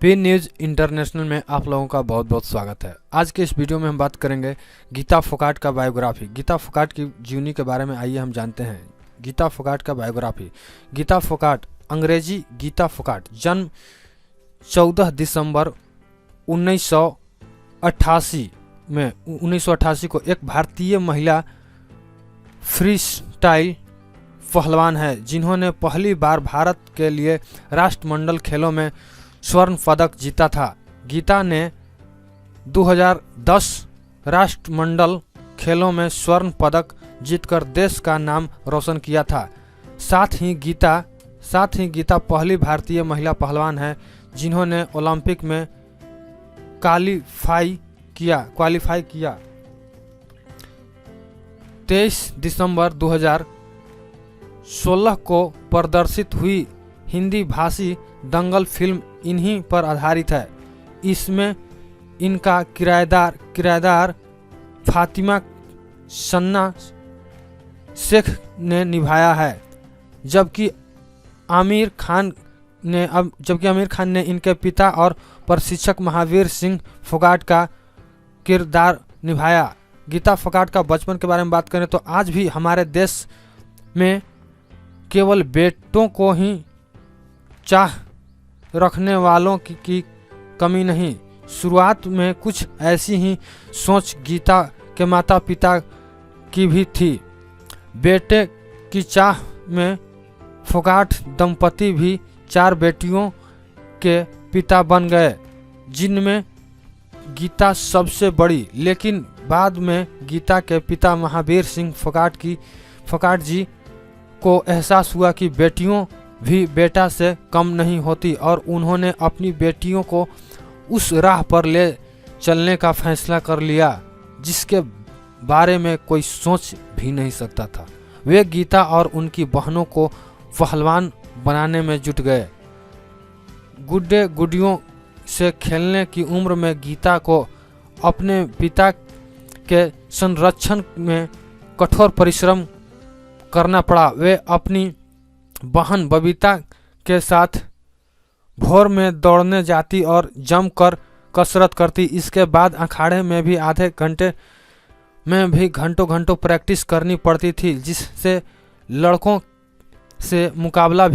P news international में आप लोगों का बहुत बहुत स्वागत है। आज के इस वीडियो में हम बात करेंगे गीता फोगाट का बायोग्राफी। गीता फोगाट की जीवनी के बारे में आइए हम जानते हैं। गीता फोगाट का बायोग्राफी। गीता फोगाट, अंग्रेजी गीता फोगाट, जन्म 14 दिसंबर 1988 को एक भारतीय महिला फ्री स्टाइल पहलवान है, जिन्होंने पहली बार भारत के लिए राष्ट्रमंडल खेलों में स्वर्ण पदक जीता था। गीता ने 2010 राष्ट्रमंडल खेलों में स्वर्ण पदक जीतकर देश का नाम रोशन किया था। साथ ही गीता पहली भारतीय महिला पहलवान है जिन्होंने ओलंपिक में क्वालिफाई किया। 23 दिसंबर 2016 को प्रदर्शित हुई हिंदी भाषी दंगल फिल्म इन्हीं पर आधारित है। इसमें इनका किरदार फातिमा सन्ना शेख ने निभाया है, जबकि आमिर खान ने इनके पिता और प्रशिक्षक महावीर सिंह फोगाट का किरदार निभाया। गीता फोगाट का बचपन के बारे में बात करें तो आज भी हमारे देश में केवल बेटों को ही चाह रखने वालों की कमी नहीं। शुरुआत में कुछ ऐसी ही सोच गीता के माता पिता की भी थी। बेटे की चाह में फोगाट दंपति भी 4 बेटियों के पिता बन गए, जिनमें गीता सबसे बड़ी। लेकिन बाद में गीता के पिता महावीर सिंह फोगाट जी को एहसास हुआ कि बेटियों भी बेटा से कम नहीं होती और उन्होंने अपनी बेटियों को उस राह पर ले चलने का फैसला कर लिया जिसके बारे में कोई सोच भी नहीं सकता था। वे गीता और उनकी बहनों को पहलवान बनाने में जुट गए। गुड्डे गुडियों से खेलने की उम्र में गीता को अपने पिता के संरक्षण में कठोर परिश्रम करना पड़ा। वे अपनी बहन बबीता के साथ भोर में दौड़ने जाती और जमकर कसरत करती। इसके बाद अखाड़े में भी आधे घंटे में भी घंटों प्रैक्टिस करनी पड़ती थी, जिससे लड़कों से मुकाबला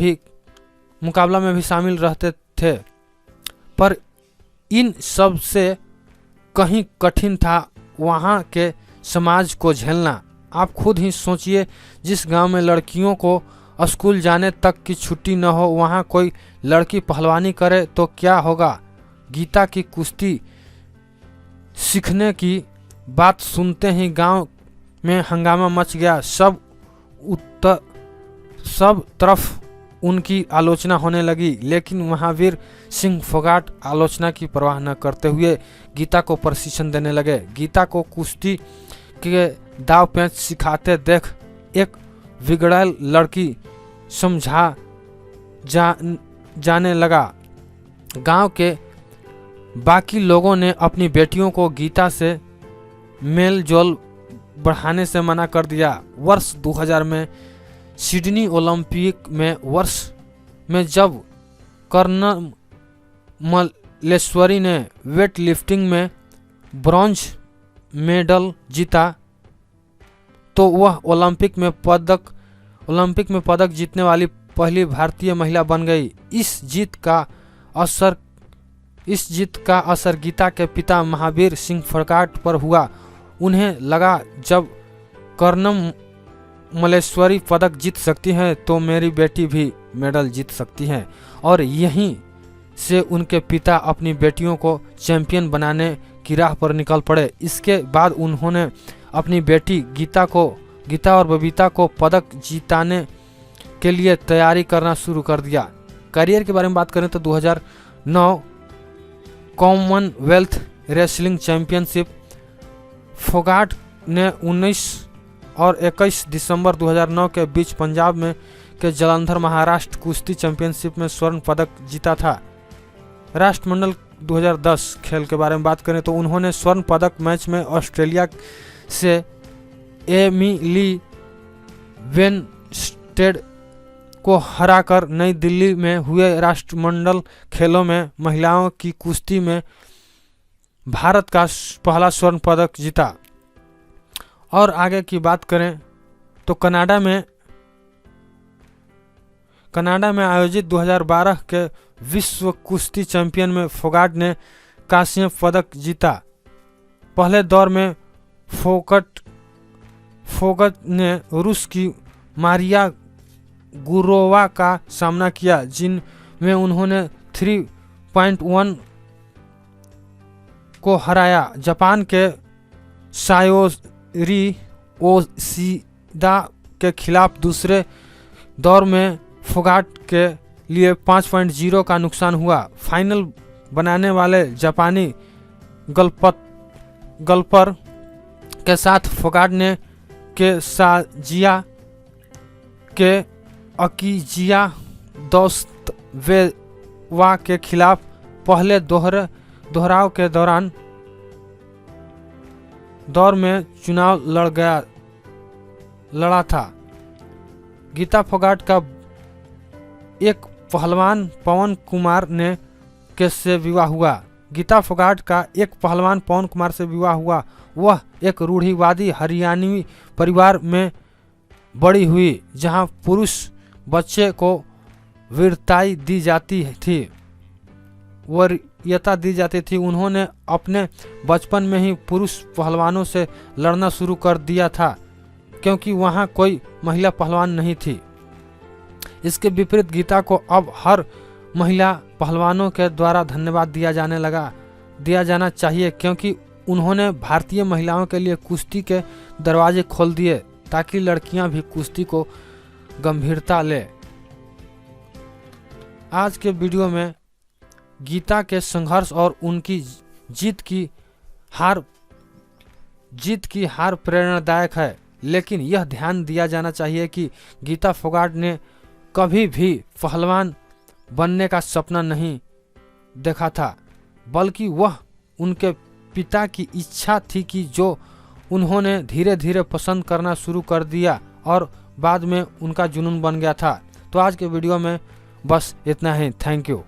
में भी शामिल रहते थे। पर इन सब से कहीं कठिन था वहाँ के समाज को झेलना। आप खुद ही सोचिए, जिस गांव में लड़कियों को स्कूल जाने तक की छुट्टी न हो, वहाँ कोई लड़की पहलवानी करे तो क्या होगा। गीता की कुश्ती सीखने की बात सुनते ही गांव में हंगामा मच गया। सब तरफ उनकी आलोचना होने लगी, लेकिन महावीर सिंह फोगाट आलोचना की परवाह न करते हुए गीता को प्रशिक्षण देने लगे। गीता को कुश्ती के दाव पेंच सिखाते देख एक बिगड़ैल लड़की समझा जाने लगा। गांव के बाकी लोगों ने अपनी बेटियों को गीता से मेल जोल बढ़ाने से मना कर दिया। वर्ष 2000 में सिडनी ओलंपिक में जब कर्नल मल्लेश्वरी ने वेट लिफ्टिंग में ब्रॉन्ज मेडल जीता तो वह ओलंपिक में पदक जीतने वाली पहली भारतीय महिला बन गई। इस जीत का असर गीता के पिता महावीर सिंह फोगाट पर हुआ। उन्हें लगा, जब कर्नल मल्लेश्वरी पदक जीत सकती हैं तो मेरी बेटी भी मेडल जीत सकती हैं, और यहीं से उनके पिता अपनी बेटियों को चैंपियन बनाने की राह पर निकल पड़े। इसके बाद उन्होंने अपनी बेटी गीता और बबीता को पदक जीताने के लिए तैयारी करना शुरू कर दिया। करियर के बारे में बात करें तो 2009 कॉमनवेल्थ रेसलिंग चैंपियनशिप फोगाट ने 19 और 21 दिसंबर 2009 के बीच पंजाब में के जलंधर महाराष्ट्र कुश्ती चैंपियनशिप में स्वर्ण पदक जीता था। राष्ट्रमंडल 2010 खेल के बारे में बात करें तो उन्होंने स्वर्ण पदक मैच में ऑस्ट्रेलिया से एमिली वेनस्टेड को हराकर नई दिल्ली में हुए राष्ट्रमंडल खेलों में महिलाओं की कुश्ती में भारत का पहला स्वर्ण पदक जीता। और आगे की बात करें तो कनाडा में आयोजित 2012 के विश्व कुश्ती चैंपियन में फोगाट ने कांस्य पदक जीता। पहले दौर में फोगट ने रूस की मारिया गुरोवा का सामना किया, जिनमें उन्होंने 3.1 को हराया। जापान के सायोरी ओशिदा के खिलाफ दूसरे दौर में फोगाट के लिए 5.0 का नुकसान हुआ। फाइनल बनाने वाले जापानी गल्पर के साथ फोगाट ने के साजिया के अकीजिया दोस्तवेवा के खिलाफ पहले दोहराव के दौर में चुनाव लड़ा था। गीता फोगाट का एक पहलवान पवन कुमार से विवाह हुआ। गीता फोगाट का एक पहलवान पवन कुमार से विवाह हुआ। वह एक रूढ़िवादी हरियाणवी परिवार में बड़ी हुई, जहां पुरुष बच्चे को वीरता दी जाती थी। उन्होंने अपने बचपन में ही पुरुष पहलवानों से लड़ना शुरू कर दिया था, क्योंकि वहां कोई महिला पहलवान नहीं थी। इसके विपरीत गीता को अब हर महिला पहलवानों के द्वारा धन्यवाद दिया जाना चाहिए, क्योंकि उन्होंने भारतीय महिलाओं के लिए कुश्ती के दरवाजे खोल दिए, ताकि लड़कियां भी कुश्ती को गंभीरता ले। आज के वीडियो में गीता के संघर्ष और उनकी जीत की हार प्रेरणादायक है, लेकिन यह ध्यान दिया जाना चाहिए कि गीता फोगाट ने कभी भी पहलवान बनने का सपना नहीं देखा था, बल्कि वह उनके पिता की इच्छा थी कि जो उन्होंने धीरे धीरे पसंद करना शुरू कर दिया और बाद में उनका जुनून बन गया था। तो आज के वीडियो में बस इतना ही। Thank you.